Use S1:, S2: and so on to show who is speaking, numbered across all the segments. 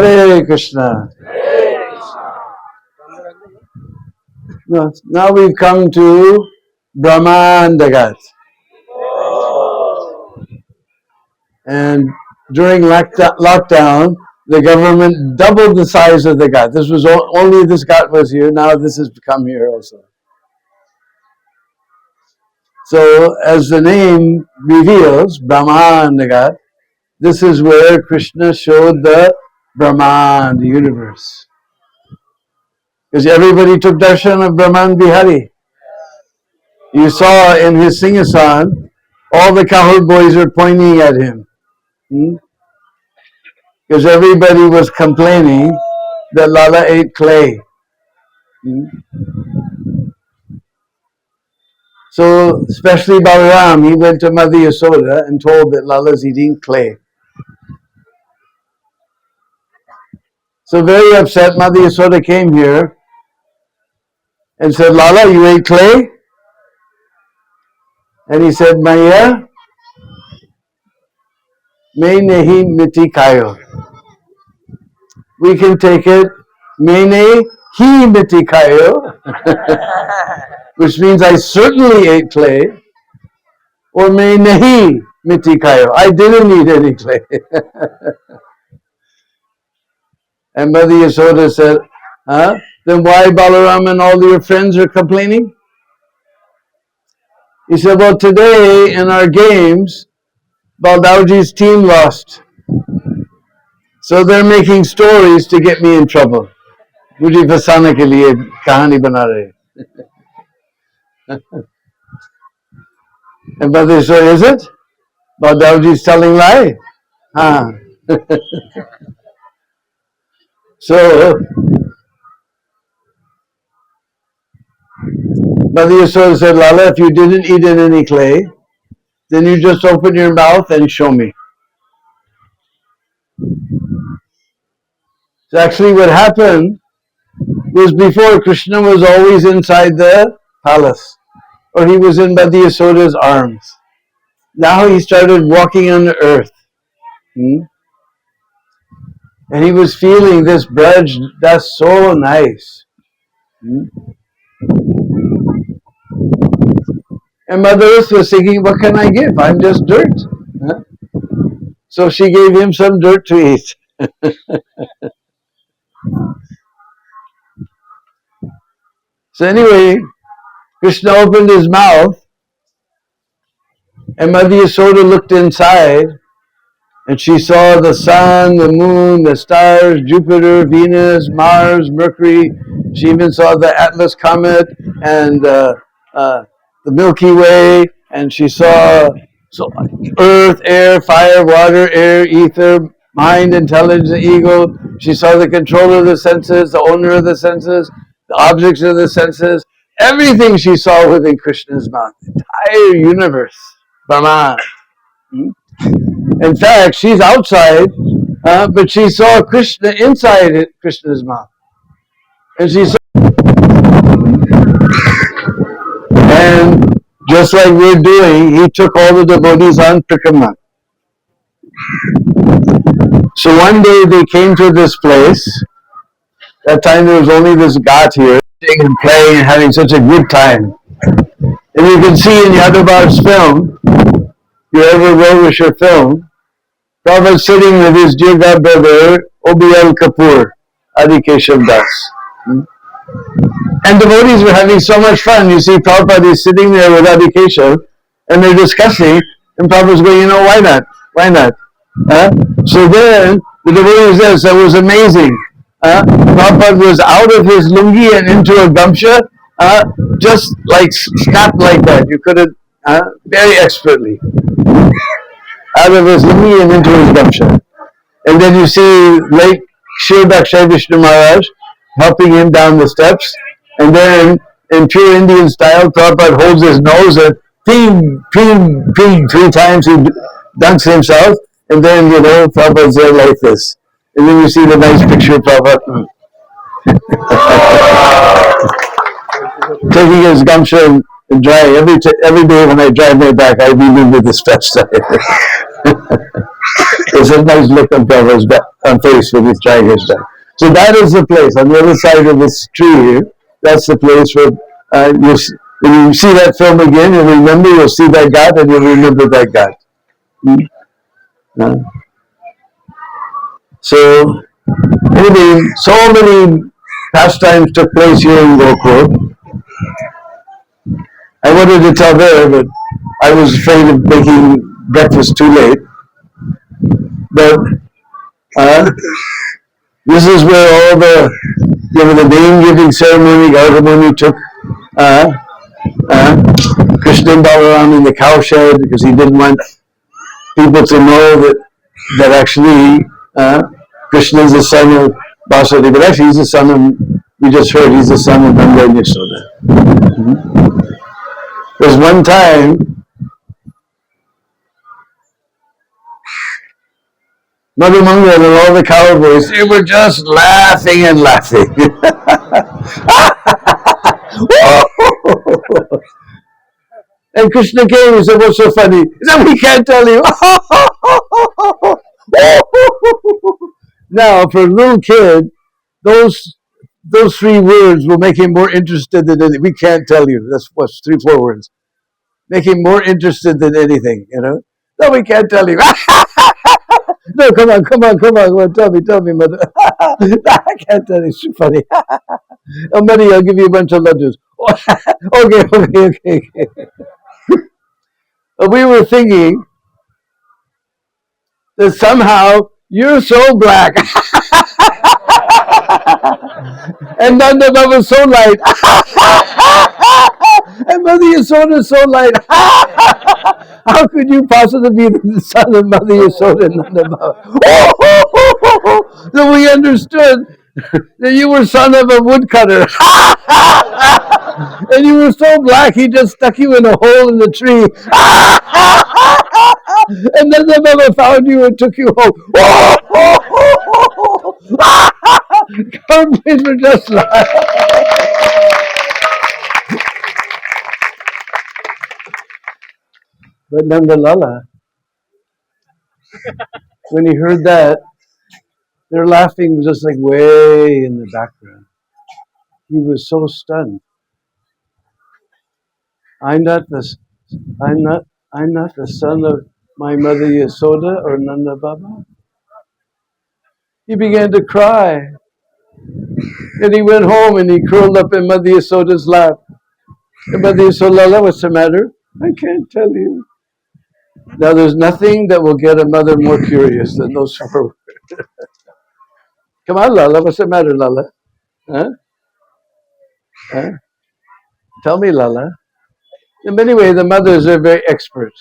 S1: Hare Krishna. Now we've come to Brahmand Ghat. And during lockdown, the government doubled the size of the Ghat. This was only this Ghat was here. Now this has become here also. So, as the name reveals, Brahmand Ghat, this is where Krishna showed the Brahmand, the universe. Because everybody took darshan of Brahman Bihari. You saw in his sing-a-song, all the Kahul boys are pointing at him. Because everybody was complaining that Lala ate clay. So, especially Balaram, he went to Mother Yasoda and told that Lala's eating clay. So very upset, Mother Yasoda came here and said, Lala, you ate clay? And he said, Maya, main nahi miti khayo. We can take it, maine hi miti khayo, which means I certainly ate clay, or main nahi miti khayo. I didn't eat any clay. And Mother Yasoda said, then why Balaram and all your friends are complaining? He said, well, today in our games, Baldauji's team lost. So they're making stories to get me in trouble. Mujhe fasane ke liye kahani bana rahe. And Mother Yasoda, is it? Baldauji's telling lie? So, Mother Yasoda said, Lala, if you didn't eat in any clay, then you just open your mouth and show me. So actually what happened was before Krishna was always inside the palace, or he was in Mother Yasoda's arms. Now he started walking on the earth. And he was feeling this braj, that's so nice. And Mother Earth was thinking, what can I give? I'm just dirt. So she gave him some dirt to eat. So anyway, Krishna opened his mouth and Mother Yasoda looked inside and she saw the sun, the moon, the stars, Jupiter, Venus, Mars, Mercury. She even saw the Atlas Comet and the Milky Way, and she saw earth, air, fire, water, air, ether, mind, intelligence, ego. She saw the controller of the senses, the owner of the senses, the objects of the senses. Everything she saw within Krishna's mouth. The entire universe. Brahman. In fact, she's outside, but she saw Krishna inside Krishna's mouth. And she saw, and just like we're doing, he took all the devotees on Prikrama. So one day they came to this place. That time there was only this Ghat here, singing and playing and having such a good time. And you can see in Yadavar's film, if you ever watch your film, Prabhupada sitting with his dear God brother, O.B.L. Kapoor, Adi Keshav Das. And devotees were having so much fun. You see, Prabhupada is sitting there with Adi Keshav, and they're discussing, and Prabhupada's going, why not? Why not? So then, the devotees said, so it was amazing. Prabhupada was out of his lungi and into a gamsha, just like snapped like that. You could have, very expertly. Out of his lungi and into his gamsha. And then you see late Shri Dakshay Vishnu Maharaj helping him down the steps. And then, in pure Indian style, Prabhupada holds his nose and ping, ping, ping, 3 times he dunks himself. And then, Prabhupada's there like this. And then you see the nice picture of Prabhupada. Taking his gamsha and dry. Every day when I drive my back, I leave him with the stretched side. It's a nice look on Prabhu's face when he's trying his best. So that is the place on the other side of this tree here. That's the place where when you see that film again, you'll see that Ghat, and you'll remember that Ghat. So anyway, so many pastimes took place here in Gokul. I wanted to tell there, but I was afraid of making breakfast too late. But this is where all the name-giving ceremony took Krishna and Balaram in the cowshed because he didn't want people to know that actually Krishna is the son of Vasudeva, but actually he's the son of, we just heard, he's the son of Nanda and Yasoda. There's one time, Mother Mangal and all the cowboys, they were just laughing and laughing. And Krishna came and said, "What's so funny?" He said, "We can't tell you." Now, for a little kid, those three words will make him more interested than anything. We can't tell you. That's what's 3-4 words. Make him more interested than anything, No, we can't tell you. No, come on, tell me, mother. I can't tell you. It's too funny. Oh, Mary, I'll give you a bunch of laddus. Okay. But we were thinking that somehow you're so black. And Nanda Baba was so light. And Mother Yasoda is so light. How could you possibly be the son of Mother Yasoda and Nanda Baba? So we understood that you were son of a woodcutter. And you were so black, he just stuck you in a hole in the tree. And then the Baba found you and took you home. Come, please, for just like. But Nanda Lala, when he heard that, their laughing was just like way in the background. He was so stunned. I'm not the son of my mother Yasoda or Nanda Baba. He began to cry. And he went home and he curled up in Mother Yasoda's lap. And Mother Yasoda, Lala, what's the matter? I can't tell you. Now there's nothing that will get a mother more curious than those 4 words. Come on, Lala, what's the matter, Lala? Huh? Tell me, Lala. And anyway, the mothers are very expert.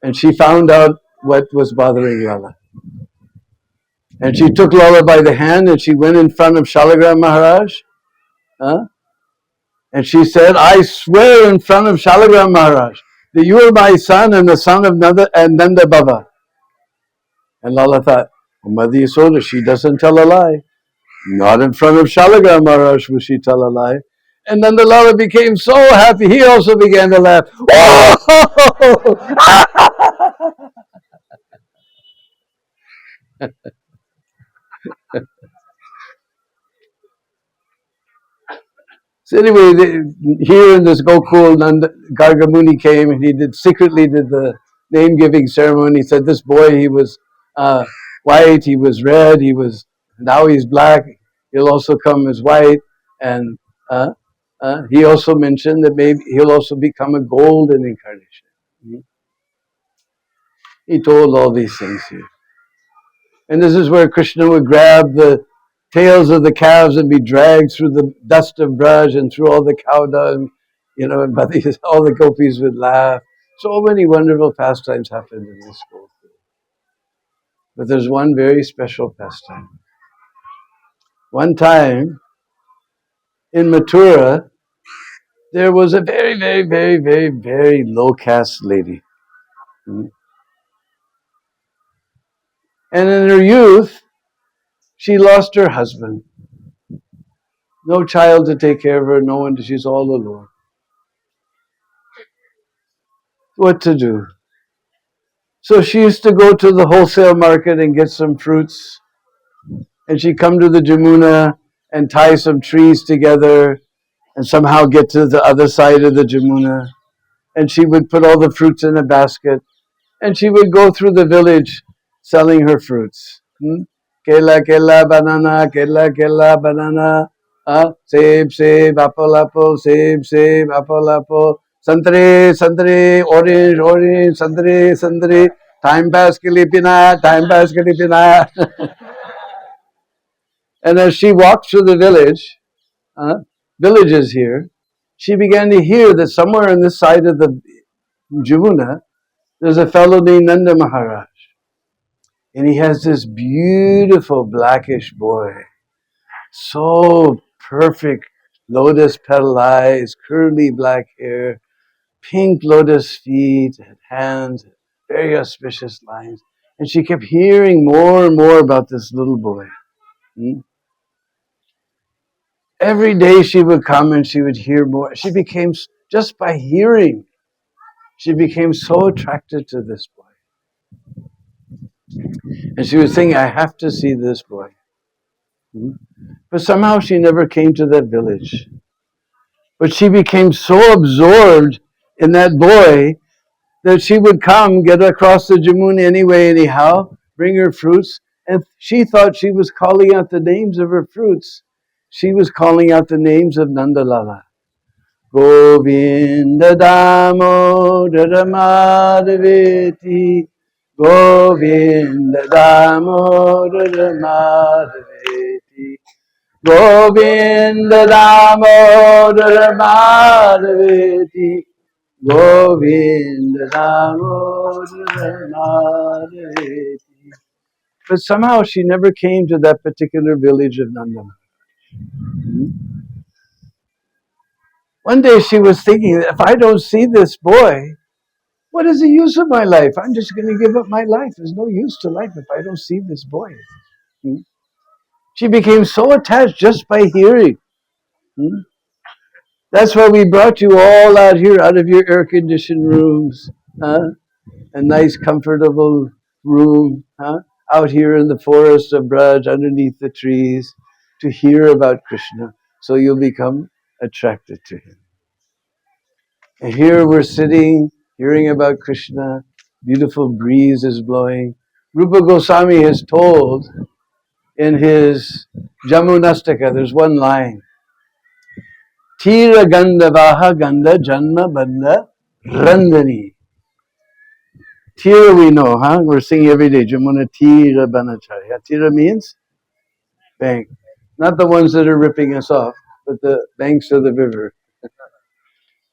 S1: And she found out what was bothering Lala. And she took Lala by the hand and she went in front of Shalagram Maharaj. And she said, I swear in front of Shalagram Maharaj that you are my son and the son of Nanda Baba. And Lala thought, well, Mother Yasoda, she doesn't tell a lie. Not in front of Shalagram Maharaj will she tell a lie. And Nanda Lala became so happy, he also began to laugh. So anyway, here in this Gokul, Gargamuni came and he secretly did the name-giving ceremony. He said, this boy, he was white, he was red, now he's black. He'll also come as white. And he also mentioned that maybe he'll also become a golden incarnation. He told all these things here. And this is where Krishna would grab the tails of the calves and be dragged through the dust of Braj and through all the cow dung, and all the gopis would laugh. So many wonderful pastimes happened in this school. But there's one very special pastime. One time in Mathura, there was a very, very, very, very, very low caste lady. And in her youth, she lost her husband. No child to take care of her, no one, she's all alone. What to do? So she used to go to the wholesale market and get some fruits. And she'd come to the Jamuna and tie some trees together and somehow get to the other side of the Jamuna. And she would put all the fruits in a basket. And she would go through the village selling her fruits. Kela, kela, banana. Save, apple, save, apple. Santre, orange, santre. Time pass ke liye pina. And as she walked through the villages here, she began to hear that somewhere on this side of the Jamuna, there's a fellow named Nanda Maharaj. And he has this beautiful blackish boy. So perfect lotus petal eyes, curly black hair, pink lotus feet and hands, very auspicious lines. And she kept hearing more and more about this little boy. Every day she would come and she would hear more. She became, just by hearing, she became so attracted to this boy. And she was thinking, I have to see this boy. But somehow she never came to that village. But she became so absorbed in that boy that she would come, get across the Jamuna anyway, anyhow, bring her fruits, and she thought she was calling out the names of her fruits. She was calling out the names of Nandalala. Govinda Damodara Madhaveti, Govinda Damodara Madhaveti, Govinda Damodara Madhaveti, Govinda Damodara Madhaveti. But somehow she never came to that particular village of Nanda. One day she was thinking, if I don't see this boy, what is the use of my life? I'm just going to give up my life. There's no use to life if I don't see this boy. She became so attached just by hearing. That's why we brought you all out here, out of your air-conditioned rooms. A nice, comfortable room. Out here in the forest of Braj, underneath the trees, to hear about Krishna. So you'll become attracted to him. And here we're sitting, hearing about Krishna. Beautiful breeze is blowing. Rupa Goswami has told in his Jamunastaka, there's one line. Tira ganda vaha ganda janma banda randani. Tira we know, We're singing every day. Jamuna tira banacharya. Tira means bank. Not the ones that are ripping us off, but the banks of the river.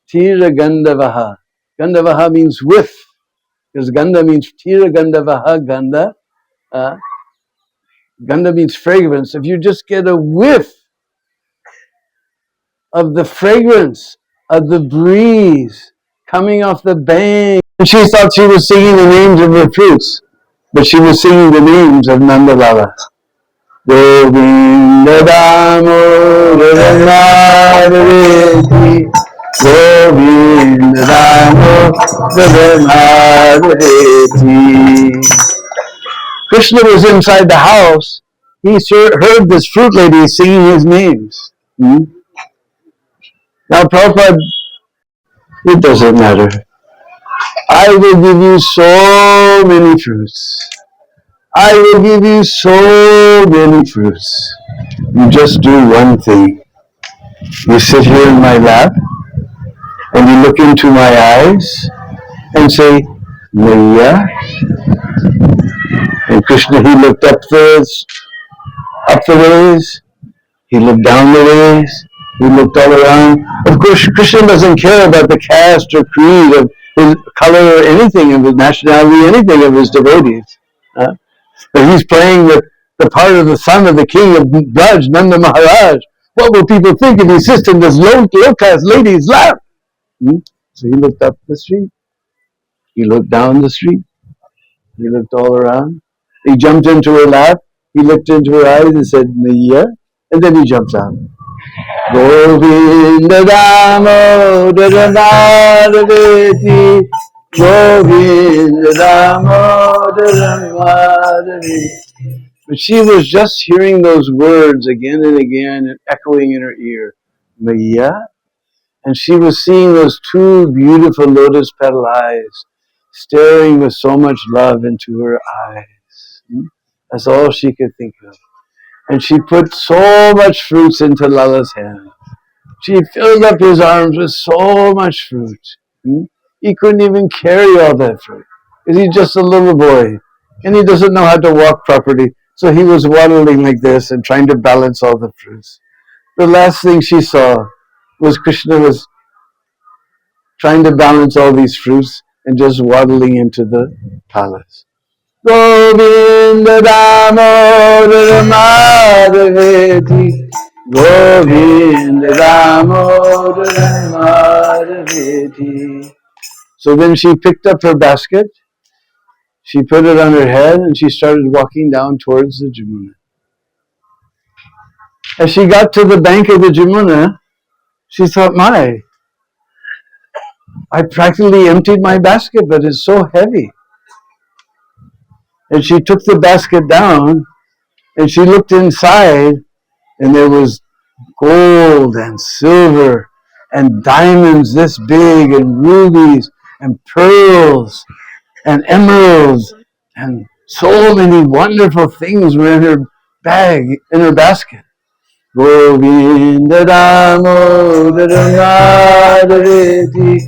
S1: Tira gandavaha. Gandavaha means whiff. Because ganda means tira gandavaha ganda. Ganda means fragrance. If you just get a whiff of the fragrance of the breeze coming off the bank. And she thought she was singing the names of her fruits, but she was singing the names of Nandalala. Govinda Damodara Madhaveti, Govinda Damodara Madhaveti. Krishna was inside the house. He heard this fruit lady singing his names. Now, Prabhupada, it doesn't matter. I will give you so many fruits. I will give you so many fruits. You just do one thing. You sit here in my lap, and you look into my eyes, and say, Maya. And Krishna, he looked up the ways, he looked down the ways, he looked all around. Of course, Krishna doesn't care about the caste or creed of his color or anything of his nationality, anything of his devotees. But he's playing with the part of the son of the king of Braj, Nanda Maharaj. What will people think if he sits in this low-caste lady's lap? So he looked up the street. He looked down the street. He looked all around. He jumped into her lap. He looked into her eyes and said, Naya. And then he jumps out. Govinda Damodara Madhaveti, Govinda Damodara Madhavi. But she was just hearing those words again and again and echoing in her ear. Maya. And she was seeing those two beautiful lotus petal eyes staring with so much love into her eyes. That's all she could think of. And she put so much fruits into Lala's hand. She filled up his arms with so much fruit. He couldn't even carry all that fruit. Because he's just a little boy. And he doesn't know how to walk properly. So he was waddling like this and trying to balance all the fruits. The last thing she saw was Krishna was trying to balance all these fruits and just waddling into the palace. Govinda Damodara Madhaveti, Govinda Damodara Madhaveti. So then she picked up her basket, she put it on her head, and she started walking down towards the Jamuna. As she got to the bank of the Jamuna, she thought, I practically emptied my basket, but it's so heavy. And she took the basket down, and she looked inside, and there was gold and silver and diamonds this big and rubies and pearls and emeralds and so many wonderful things were in her bag, in her basket. Govinda Damodara Madhaveti,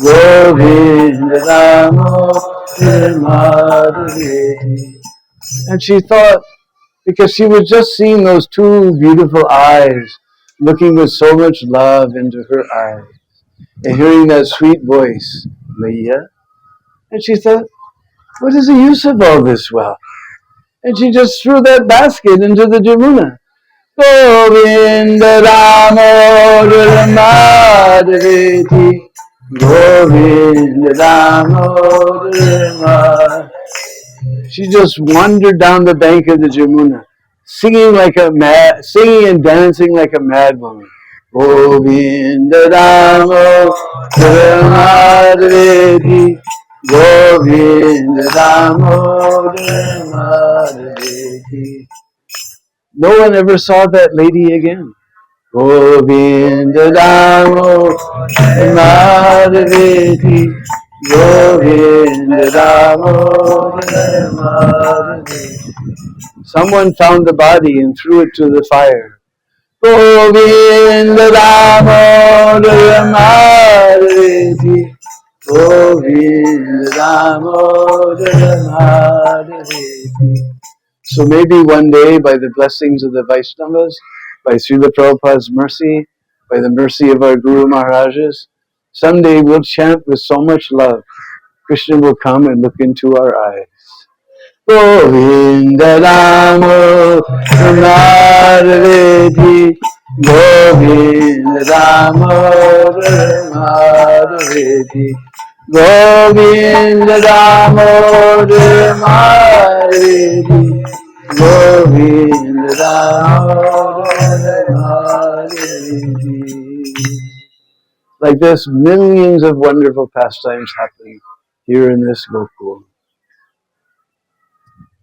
S1: Govinda Damodara Madhaveti. And she thought, because she was just seeing those two beautiful eyes, looking with so much love into her eyes, and hearing that sweet voice, Maya. And she thought, what is the use of all this wealth? And she just threw that basket into the Jamuna. Govinda Damodara Madhaveti, Govinda Damodara Madhaveti. She just wandered down the bank of the Jamuna, singing and dancing like a mad woman. Govinda Damodara Madhaveti, Govinda Damodara Madhaveti. No one ever saw that lady again. Govinda Damodara Madhaveti, Govinda Damodara Madhaveti. Someone found the body and threw it to the fire. Govinda Damodara Madhaveti, Govinda Damodara Madhaveti. So maybe one day, by the blessings of the Vaishnavas, by Srila Prabhupada's mercy, by the mercy of our Guru Maharajas, someday we'll chant with so much love. Krishna will come and look into our eyes. Govinda Damodara Madhaveti, Govinda Damodara Madhaveti, Govinda Damodara Madhaveti, Govinda Damodara Madhaveti. Like this, millions of wonderful pastimes happening here in this Gokul.